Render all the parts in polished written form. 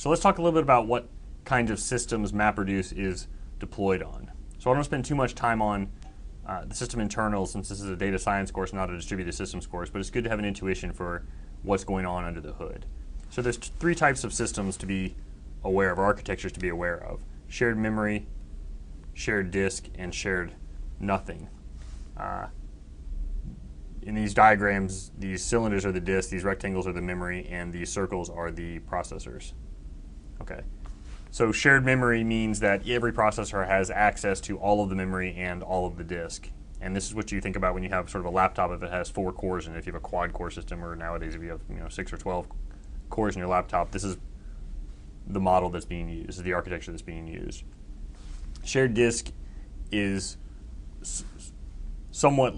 So let's talk a little bit about what kinds of systems MapReduce is deployed on. So I don't want to spend too much time on the system internals, since this is a data science course, not a distributed systems course, but it's good to have an intuition for what's going on under the hood. So there's three types of systems to be aware of, or architectures to be aware of: shared memory, shared disk, and shared nothing. In these diagrams, these cylinders are the disk, these rectangles are the memory, and these circles are the processors. Okay. So shared memory means that every processor has access to all of the memory and all of the disk. And this is what you think about when you have sort of a laptop if it has 4 cores in it. If you have a quad core system, or nowadays if you have 6 or 12 cores in your laptop, this is the model that's being used. This is the architecture that's being used. Shared disk is somewhat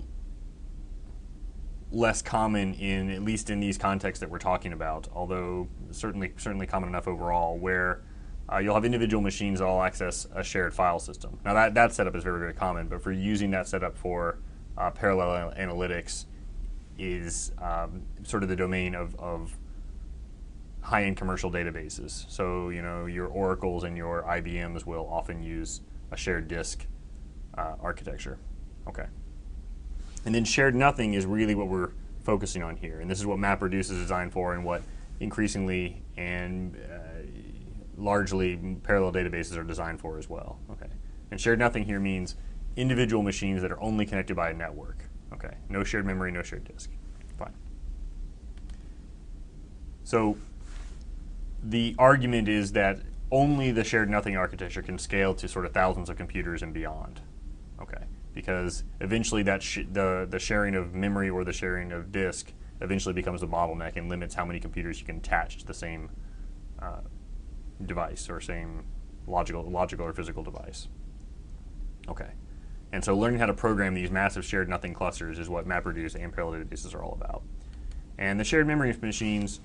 less common in, at least in these contexts that we're talking about, although certainly common enough overall, where you'll have individual machines that all access a shared file system. Now that setup is very, very common, but for using that setup for parallel analytics is sort of the domain of high-end commercial databases. So your Oracles and your IBMs will often use a shared disk architecture. Okay. And then shared nothing is really what we're focusing on here, and this is what MapReduce is designed for, and what increasingly and largely parallel databases are designed for as well. Okay. And shared nothing here means individual machines that are only connected by a network. Okay. No shared memory, no shared disk. Fine. So the argument is that only the shared nothing architecture can scale to sort of thousands of computers and beyond. Okay. Because eventually that the sharing of memory or the sharing of disk eventually becomes the bottleneck and limits how many computers you can attach to the same device, or same logical or physical device. Okay. And so learning how to program these massive shared nothing clusters is what MapReduce and parallel databases are all about. And the shared memory machines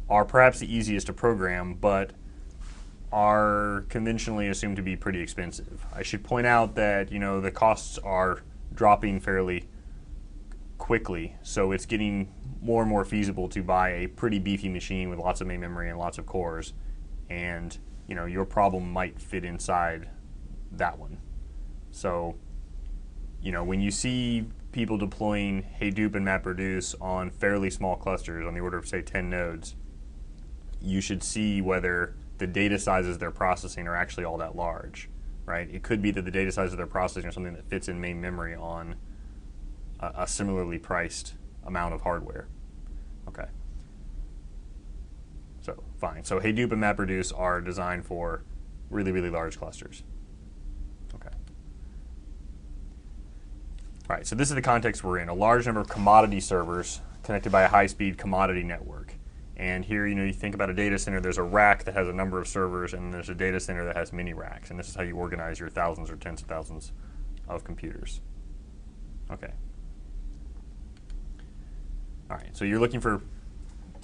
are perhaps the easiest to program, but are conventionally assumed to be pretty expensive. I should point out that the costs are dropping fairly quickly, so it's getting more and more feasible to buy a pretty beefy machine with lots of main memory and lots of cores, and your problem might fit inside that one. So when you see people deploying Hadoop and MapReduce on fairly small clusters on the order of, say, 10 nodes, you should see whether the data sizes they're processing are actually all that large, right? It could be that the data sizes they're processing are something that fits in main memory on a similarly priced amount of hardware. Okay. So fine. So Hadoop and MapReduce are designed for really, really large clusters. Okay. All right. So this is the context we're in: a large number of commodity servers connected by a high-speed commodity network. And here, you think about a data center, there's a rack that has a number of servers, and there's a data center that has many racks. And this is how you organize your thousands or tens of thousands of computers. Okay. All right, so you're looking for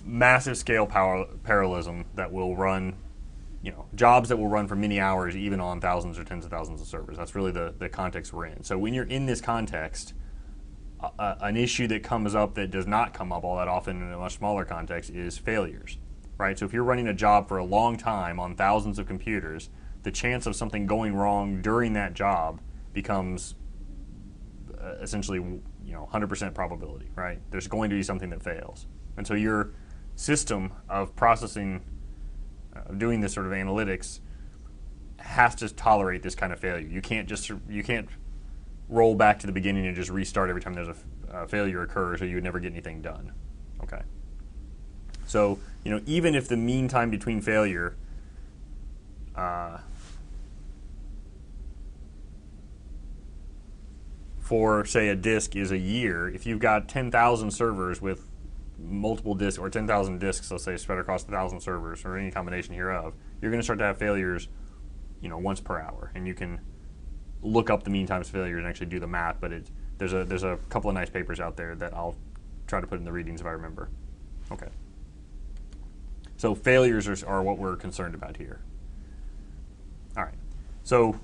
massive scale parallelism that will run, jobs that will run for many hours, even on thousands or tens of thousands of servers. That's really the context we're in. So when you're in this context, an issue that comes up that does not come up all that often in a much smaller context is failures, right? So if you're running a job for a long time on thousands of computers, the chance of something going wrong during that job becomes essentially 100% probability, right? There's going to be something that fails. And so your system of processing, doing this sort of analytics, has to tolerate this kind of failure. You can't roll back to the beginning and just restart every time there's a failure occurs, or you would never get anything done. Okay. So even if the mean time between failure for, say, a disk is a year, if you've got 10,000 servers with multiple disks, or 10,000 disks, let's say, spread across 1,000 servers, or any combination hereof, you're going to start to have failures once per hour. And you can look up the mean times failures and actually do the math, but there's a couple of nice papers out there that I'll try to put in the readings if I remember. Okay. So failures are what we're concerned about here. All right. So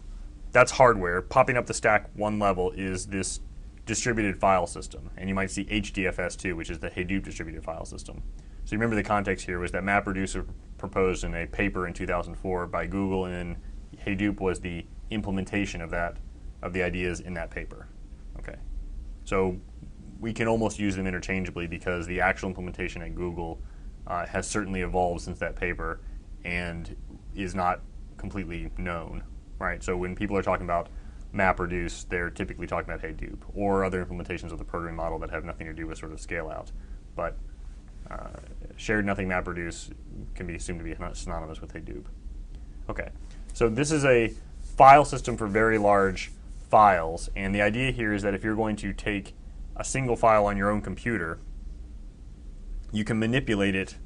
that's hardware. Popping up the stack one level is this distributed file system, and you might see HDFS too, which is the Hadoop distributed file system. So you remember the context here was that MapReduce was proposed in a paper in 2004 by Google, and Hadoop was the implementation of the ideas in that paper. Okay, so we can almost use them interchangeably because the actual implementation at Google has certainly evolved since that paper and is not completely known, right? So when people are talking about MapReduce, they're typically talking about Hadoop or other implementations of the programming model that have nothing to do with sort of scale out. But shared nothing MapReduce can be assumed to be synonymous with Hadoop. Okay, so this is a file system for very large files, and the idea here is that if you're going to take a single file on your own computer, you can manipulate it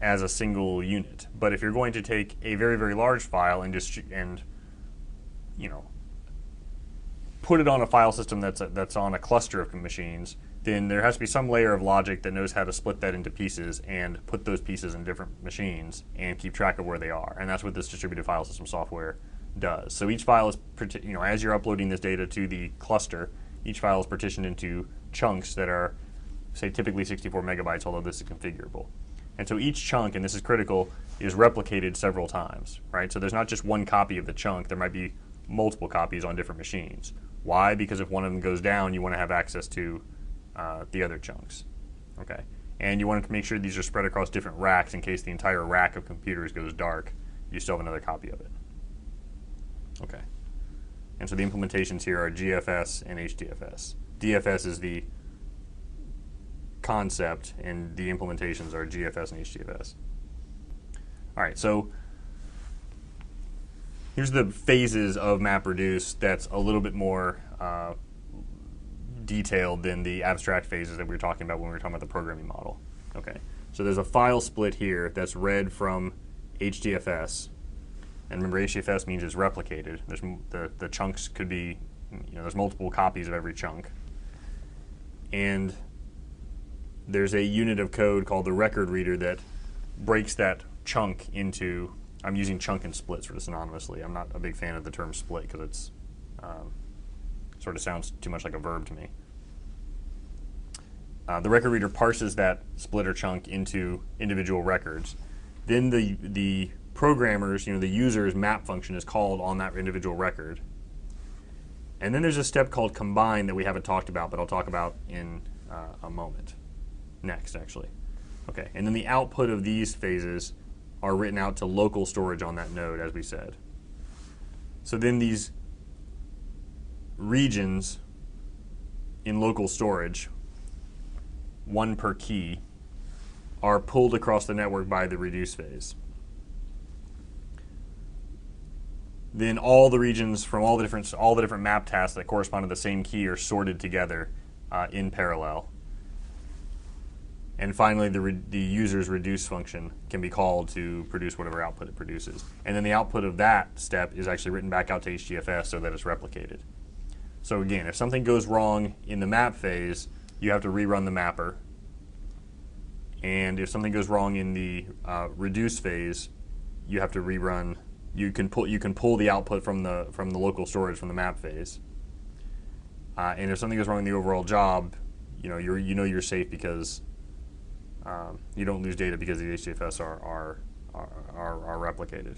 as a single unit. But if you're going to take a very, very large file and put it on a file system that's on a cluster of machines, then there has to be some layer of logic that knows how to split that into pieces and put those pieces in different machines and keep track of where they are. And that's what this distributed file system software does. So each file is, as you're uploading this data to the cluster, each file is partitioned into chunks that are, say, typically 64 megabytes, although this is configurable. And so each chunk, and this is critical, is replicated several times, right? So there's not just one copy of the chunk. There might be multiple copies on different machines. Why? Because if one of them goes down, you want to have access to the other chunks, okay? And you want to make sure these are spread across different racks in case the entire rack of computers goes dark. You still have another copy of it, okay? And so the implementations here are GFS and HDFS. DFS is the concept, and the implementations are GFS and HDFS. All right, so here's the phases of MapReduce that's a little bit more detailed than the abstract phases that we were talking about when we were talking about the programming model. Okay, so there's a file split here that's read from HDFS, and remember HDFS means it's replicated. There's the chunks could be, there's multiple copies of every chunk, and there's a unit of code called the record reader that breaks that chunk into, I'm using chunk and split sort of synonymously. I'm not a big fan of the term split because it's sort of sounds too much like a verb to me. The record reader parses that split or chunk into individual records. Then the programmers, the user's map function is called on that individual record. And then there's a step called combine that we haven't talked about, but I'll talk about in a moment. Next, actually. Okay, and then the output of these phases are written out to local storage on that node, as we said. So then these regions in local storage, one per key, are pulled across the network by the reduce phase. Then all the regions from all the different map tasks that correspond to the same key are sorted together in parallel. And finally, the user's reduce function can be called to produce whatever output it produces. And then the output of that step is actually written back out to HDFS so that it's replicated. So again, if something goes wrong in the map phase, you have to rerun the mapper. And if something goes wrong in the reduce phase, you have to rerun. You can pull the output from the local storage from the map phase. And if something goes wrong in the overall job, you're safe because you don't lose data because the HDFS are replicated.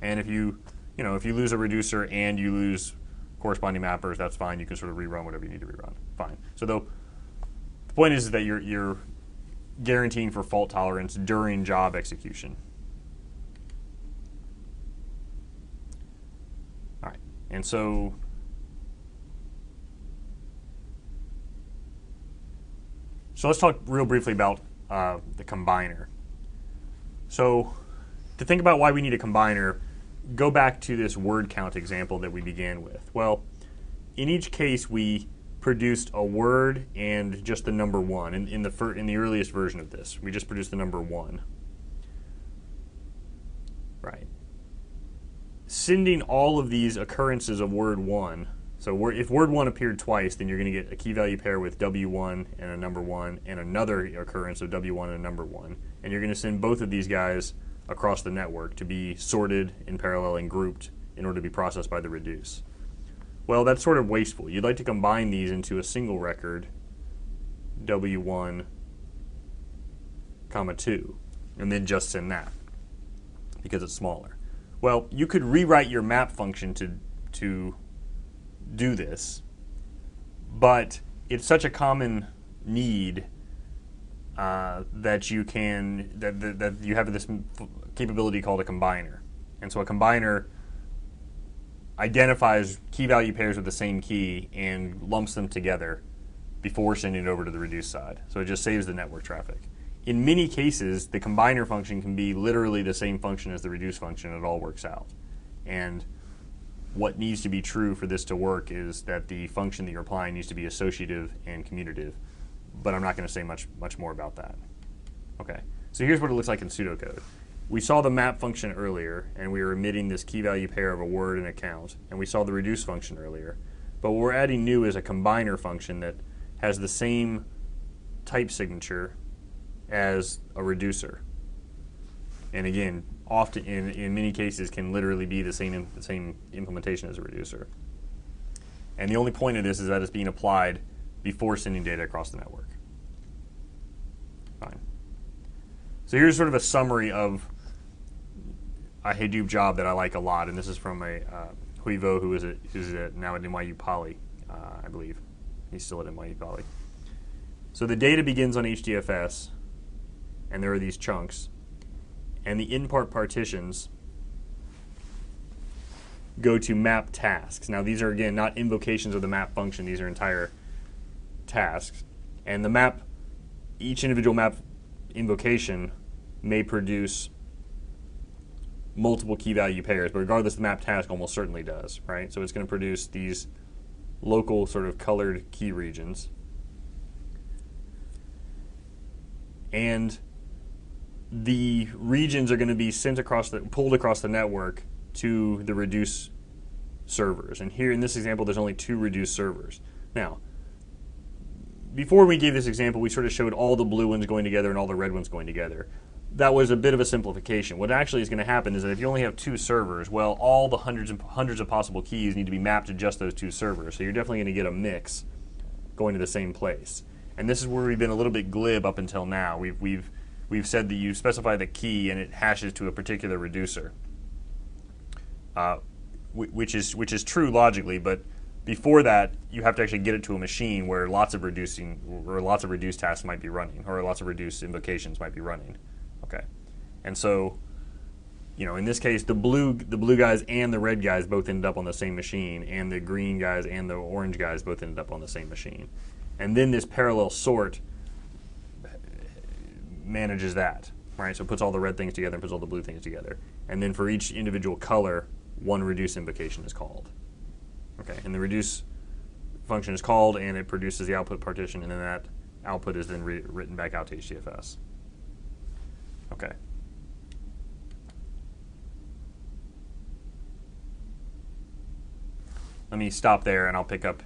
And if you lose a reducer and you lose corresponding mappers, that's fine. You can sort of rerun whatever you need to rerun. Fine. So the point is that you're guaranteeing for fault tolerance during job execution. All right. And so let's talk real briefly about the combiner. So to think about why we need a combiner, go back to this word count example that we began with. Well, in each case we produced a word and just the number 1. In the earliest version of this, we just produced the number 1. Right. Sending all of these occurrences of word 1. So if word 1 appeared twice, then you're going to get a key value pair with W1 and a number 1 and another occurrence of W1 and a number 1. And you're going to send both of these guys across the network to be sorted in parallel and grouped in order to be processed by the reduce. Well, that's sort of wasteful. You'd like to combine these into a single record, W1, comma 2, and then just send that because it's smaller. Well, you could rewrite your map function to do this, but it's such a common need that you have this capability called a combiner. And so a combiner identifies key value pairs with the same key and lumps them together before sending it over to the reduce side. So it just saves the network traffic. In many cases, the combiner function can be literally the same function as the reduce function, and it all works out. And what needs to be true for this to work is that the function that you're applying needs to be associative and commutative, but I'm not going to say much more about that. Okay, so here's what it looks like in pseudocode. We saw the map function earlier, and we were emitting this key value pair of a word and a count, and we saw the reduce function earlier. But what we're adding new is a combiner function that has the same type signature as a reducer. And again, often in many cases can literally be the same implementation as a reducer. And the only point of this is that it's being applied before sending data across the network. Fine. So here's sort of a summary of a Hadoop job that I like a lot, and this is from a Huivo who's now at NYU Poly, I believe. He's still at NYU Poly. So the data begins on HDFS, and there are these chunks, and the in-part partitions go to map tasks. Now these are, again, not invocations of the map function, these are entire tasks. And the map, each individual map invocation may produce multiple key value pairs, but regardless, the map task almost certainly does, right? So it's going to produce these local sort of colored key regions. And the regions are going to be pulled across the network to the reduce servers. And here in this example, there's only 2 reduce servers. Now, before we gave this example, we sort of showed all the blue ones going together and all the red ones going together. That was a bit of a simplification. What actually is going to happen is that if you only have 2 servers, well, all the hundreds of possible keys need to be mapped to just those 2 servers. So you're definitely going to get a mix going to the same place. And this is where we've been a little bit glib up until now. We've said that you specify the key and it hashes to a particular reducer, which is true logically, but before that, you have to actually get it to a machine where lots of reduce tasks might be running, or lots of reduce invocations might be running. Okay, and so, in this case, the blue guys and the red guys both ended up on the same machine, and the green guys and the orange guys both ended up on the same machine. And then this parallel sort manages that, right? So it puts all the red things together and puts all the blue things together. And then for each individual color, one reduce invocation is called. Okay, and the reduce function is called, and it produces the output partition, and then that output is then written back out to HDFS. Okay. Let me stop there, and I'll pick up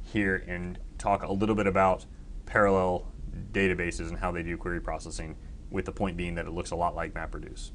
here and talk a little bit about parallel databases and how they do query processing, with the point being that it looks a lot like MapReduce.